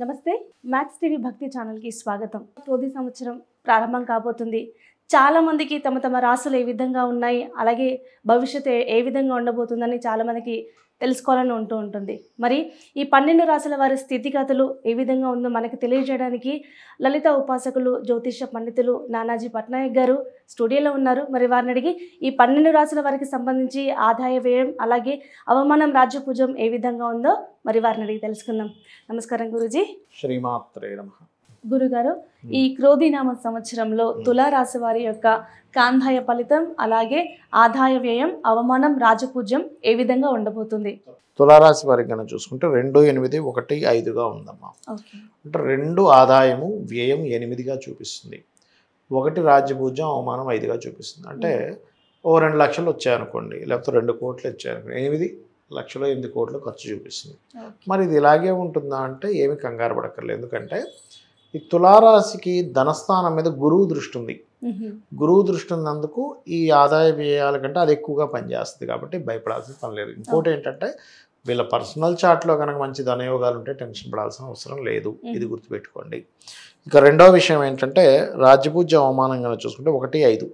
నమస్తే maths TV భక్తి ఛానల్కి స్వాగతం. క్రోధి సంవత్సరం ప్రారంభం కాబోతుంది. చాలామందికి తమ తమ రాసులు ఏ విధంగా ఉన్నాయి, అలాగే భవిష్యత్తు ఏ విధంగా ఉండబోతుందని చాలామందికి తెలుసుకోవాలని ఉంటుంది. మరి ఈ 12 రాసుల వారి స్థితిగతులు ఏ విధంగా ఉందో మనకు తెలియజేయడానికి లలిత ఉపాసకులు జ్యోతిష పండితులు నానాజీ పట్నాయక్ గారు స్టూడియోలో ఉన్నారు. మరి వారిని అడిగి ఈ 12 రాసుల వారికి సంబంధించి ఆదాయ వ్యయం అలాగే అవమానం రాజ్యపూజం ఏ విధంగా ఉందో మరి వారిని అడిగి తెలుసుకుందాం. నమస్కారం గురూజీ. శ్రీమాత్రే నమః. గురుగారు, ఈ క్రోధినామ సంవత్సరంలో తులారాశి వారి యొక్క కాందాయ ఫలితం అలాగే ఆదాయ వ్యయం అవమానం రాజపూజ్యం ఏ విధంగా ఉండబోతుంది? తులారాశి వారికి కనుక చూసుకుంటే 2, 8, 1, 5గా ఉందమ్మా. అంటే 2 ఆదాయము వ్యయం 8గా చూపిస్తుంది, 1 రాజ్యపూజ్యం అవమానం 5గా చూపిస్తుంది. అంటే 2 లక్షలు వచ్చాయనుకోండి, లేకపోతే 2 కోట్లు వచ్చాయనుకోండి, 8 లక్షలు 8 కోట్లు ఖర్చు చూపిస్తుంది. మరి ఇది ఇలాగే ఉంటుందా అంటే ఏమి కంగారు పడక్కర్లేదు. ఎందుకంటే ఈ తులారాశికి ధనస్థానం మీద గురువు దృష్టి ఉంది. గురువు దృష్టి ఉన్నందుకు ఈ ఆదాయ వ్యయాల కంటే అది ఎక్కువగా పనిచేస్తుంది, కాబట్టి భయపడాల్సిన పని లేదు. ఇంకోటి ఏంటంటే వీళ్ళ పర్సనల్ చార్ట్లో కనుక మంచి ధనయోగాలు ఉంటే టెన్షన్ పడాల్సిన అవసరం లేదు, ఇది గుర్తుపెట్టుకోండి. ఇక రెండో విషయం ఏంటంటే రాజ్యపూజ్య అవమానం కనుక చూసుకుంటే 1, 5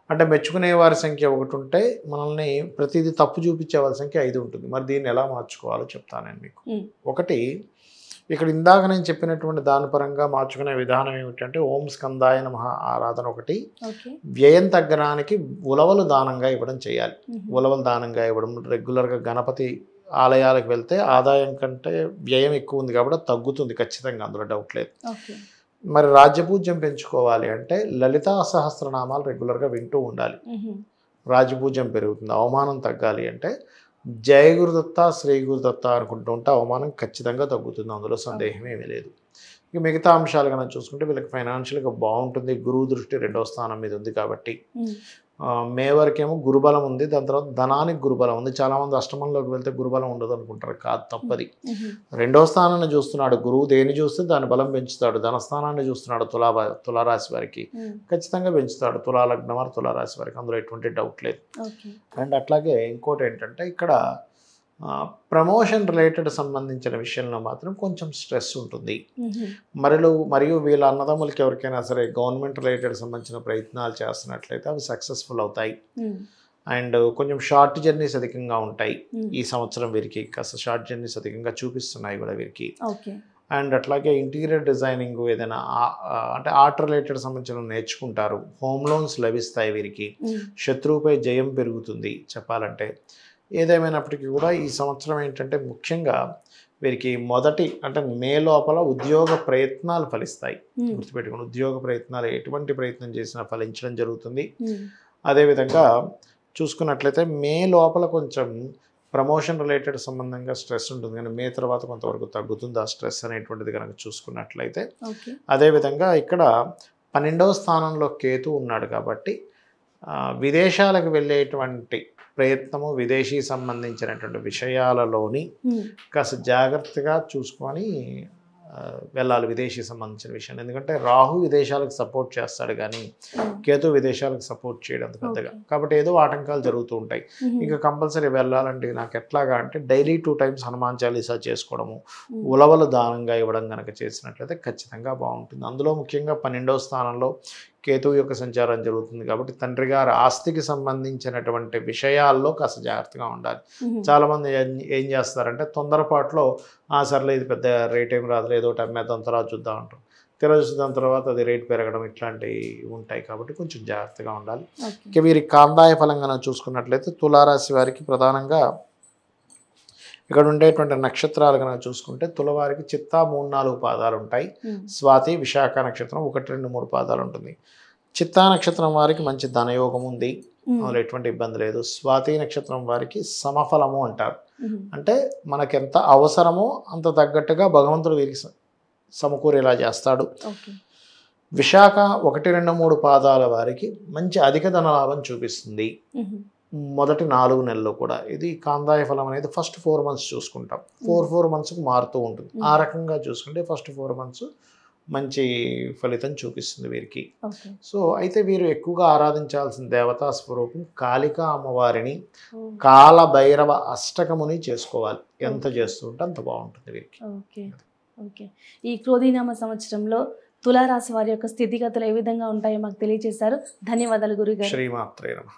అంటే మెచ్చుకునే వారి సంఖ్య 1 ఉంటే మనల్ని ప్రతిదీ తప్పు చూపించే వారి సంఖ్య 5 ఉంటుంది. మరి దీన్ని ఎలా మార్చుకోవాలో చెప్తాను నేను మీకు. ఒకటి, ఇక్కడ ఇందాక నేను చెప్పినటువంటి దాని పరంగా మార్చుకునే విధానం ఏమిటంటే ఓం స్కందాయ నమః ఆరాధన ఒకటి, వ్యయం తగ్గడానికి ఉలవలు దానంగా ఇవ్వడం చేయాలి. ఉలవలు దానంగా ఇవ్వడం, రెగ్యులర్గా గణపతి ఆలయాలకు వెళ్తే ఆదాయం కంటే వ్యయం ఎక్కువ ఉంది కాబట్టి తగ్గుతుంది ఖచ్చితంగా, అందులో డౌట్ లేదు. మరి రాజ్యపూజ్యం పెంచుకోవాలి అంటే లలితా సహస్రనామాలు రెగ్యులర్గా వింటూ ఉండాలి, రాజ్యపూజ్యం పెరుగుతుంది. అవమానం తగ్గాలి అంటే జయ గురుదత్త శ్రీ గురుదత్త అనుకుంటూ ఉంటే అవమానం ఖచ్చితంగా తగ్గుతుంది, అందులో సందేహం ఏమీ లేదు. ఇక మిగతా అంశాలు కనుక చూసుకుంటే వీళ్ళకి ఫైనాన్షియల్గా బాగుంటుంది. గురువు దృష్టి 2వ స్థానం మీద ఉంది కాబట్టి మే వరకేమో గురుబలం ఉంది, దాని తర్వాత ధనానికి గురుబలం ఉంది. చాలామంది అష్టమంలోకి వెళ్తే గురుబలం ఉండదు అనుకుంటారు, కాదు, తప్పది. 2వ స్థానాన్ని చూస్తున్నాడు గురువు, దేని చూస్తే దాని బలం పెంచుతాడు. ధనస్థానాన్ని చూస్తున్నాడు తులారాశి వారికి, ఖచ్చితంగా పెంచుతాడు. తులాలగ్నం వారు తులారాశి వారికి, అందులో ఎటువంటి డౌట్ లేదు. అండ్ అట్లాగే ఇంకోటి ఏంటంటే ఇక్కడ ప్రమోషన్ రిలేటెడ్ సంబంధించిన విషయంలో మాత్రం కొంచెం స్ట్రెస్ ఉంటుంది. మరియు వీళ్ళ అన్నదమ్ములకి ఎవరికైనా సరే గవర్నమెంట్ రిలేటెడ్ సంబంధించిన ప్రయత్నాలు చేస్తున్నట్లయితే అవి సక్సెస్ఫుల్ అవుతాయి. అండ్ కొంచెం షార్ట్ జర్నీస్ అధికంగా ఉంటాయి ఈ సంవత్సరం వీరికి, కాస్త షార్ట్ జర్నీస్ అధికంగా చూపిస్తున్నాయి కూడా వీరికి. అండ్ అట్లాగే ఇంటీరియర్ డిజైనింగ్ ఏదైనా అంటే ఆర్ట్ రిలేటెడ్ సంబంధించిన నేర్చుకుంటారు. హోమ్ లోన్స్ లభిస్తాయి వీరికి. శత్రువుపై జయం పెరుగుతుంది చెప్పాలంటే. ఏదేమైనప్పటికీ కూడా ఈ సంవత్సరం ఏంటంటే ముఖ్యంగా వీరికి అంటే మే లోపల ఉద్యోగ ప్రయత్నాలు ఫలిస్తాయి, గుర్తుపెట్టుకుని. ఉద్యోగ ప్రయత్నాలు ఎటువంటి ప్రయత్నం చేసినా ఫలించడం జరుగుతుంది. అదేవిధంగా చూసుకున్నట్లయితే మే లోపల కొంచెం ప్రమోషన్ రిలేటెడ్ సంబంధంగా స్ట్రెస్ ఉంటుంది, కానీ మే తర్వాత కొంతవరకు తగ్గుతుంది ఆ స్ట్రెస్ అనేటువంటిది కనుక చూసుకున్నట్లయితే. అదేవిధంగా ఇక్కడ 12వ స్థానంలో కేతు ఉన్నాడు కాబట్టి విదేశాలకు వెళ్ళేటువంటి ప్రయత్నము, విదేశీ సంబంధించినటువంటి విషయాలలోని కాస్త జాగ్రత్తగా చూసుకొని వెళ్ళాలి విదేశీ సంబంధించిన విషయాలు. ఎందుకంటే రాహు విదేశాలకు సపోర్ట్ చేస్తాడు కానీ కేతు విదేశాలకు సపోర్ట్ చేయడం పెద్దగా, కాబట్టి ఏదో ఆటంకాలు జరుగుతూ ఉంటాయి. ఇంకా కంపల్సరీ వెళ్ళాలంటే నాకు ఎట్లాగా అంటే డైలీ 2 times హనుమాన్ చాలీసా చేసుకోవడము, ఉలవలు దానంగా ఇవ్వడం కనుక చేసినట్లయితే ఖచ్చితంగా బాగుంటుంది. అందులో ముఖ్యంగా 12వ స్థానంలో కేతువు యొక్క సంచారం జరుగుతుంది కాబట్టి తండ్రి గారి ఆస్తికి సంబంధించినటువంటి విషయాల్లో కాస్త జాగ్రత్తగా ఉండాలి. చాలామంది ఏం చేస్తారంటే తొందరపాటులో సర్లే ఇది పెద్ద రేట్ ఏం రాదు, ఏదో ఒకటి అమ్మేద్దాం తర్వాత చూద్దాం అంటారు. చూద్దాం తర్వాత అది రేట్ పెరగడం ఇట్లాంటివి ఉంటాయి కాబట్టి కొంచెం జాగ్రత్తగా ఉండాలి. ఇక వీరి కాందాయ ఫలంగా చూసుకున్నట్లయితే తులారాశి వారికి ప్రధానంగా ఇక్కడ ఉండేటువంటి నక్షత్రాలు కనుక చూసుకుంటే తులవారికి చిత్తా 3, 4 పాదాలు ఉంటాయి. స్వాతి, విశాఖ నక్షత్రం 1, 2, 3 పాదాలు ఉంటుంది. చిత్తా నక్షత్రం వారికి మంచి ధనయోగం ఉంది, అందులో ఎటువంటి ఇబ్బంది లేదు. స్వాతి నక్షత్రం వారికి సమఫలము అంటారు, అంటే మనకెంత అవసరమో అంత తగ్గట్టుగా భగవంతుడు వీరికి సమకూరేలా చేస్తాడు. విశాఖ 1, 2, 3 పాదాల వారికి మంచి అధిక ధనలాభం చూపిస్తుంది మొదటి 4 నెలల్లో కూడా. ఇది కాందాయ ఫలం అనేది ఫస్ట్ 4 months చూసుకుంటాం, 4 monthsకు మారుతూ ఉంటుంది. ఆ రకంగా చూసుకుంటే ఫస్ట్ 4 months మంచి ఫలితం చూపిస్తుంది వీరికి. సో అయితే వీరు ఎక్కువగా ఆరాధించాల్సిన దేవతా స్వరూపం కాళికా అమ్మవారిని, కాల భైరవ అష్టకముని చేసుకోవాలి. ఎంత చేస్తూ ఉంటే అంత బాగుంటుంది వీరికి. ఓకే. ఈ క్రోధీనామ సంవత్సరంలో తులారాశి వారి యొక్క స్థితిగతులు ఏ విధంగా ఉంటాయో మాకు తెలియజేశారు. ధన్యవాదాలు గురుగారు. శ్రీమాత్రే నమః.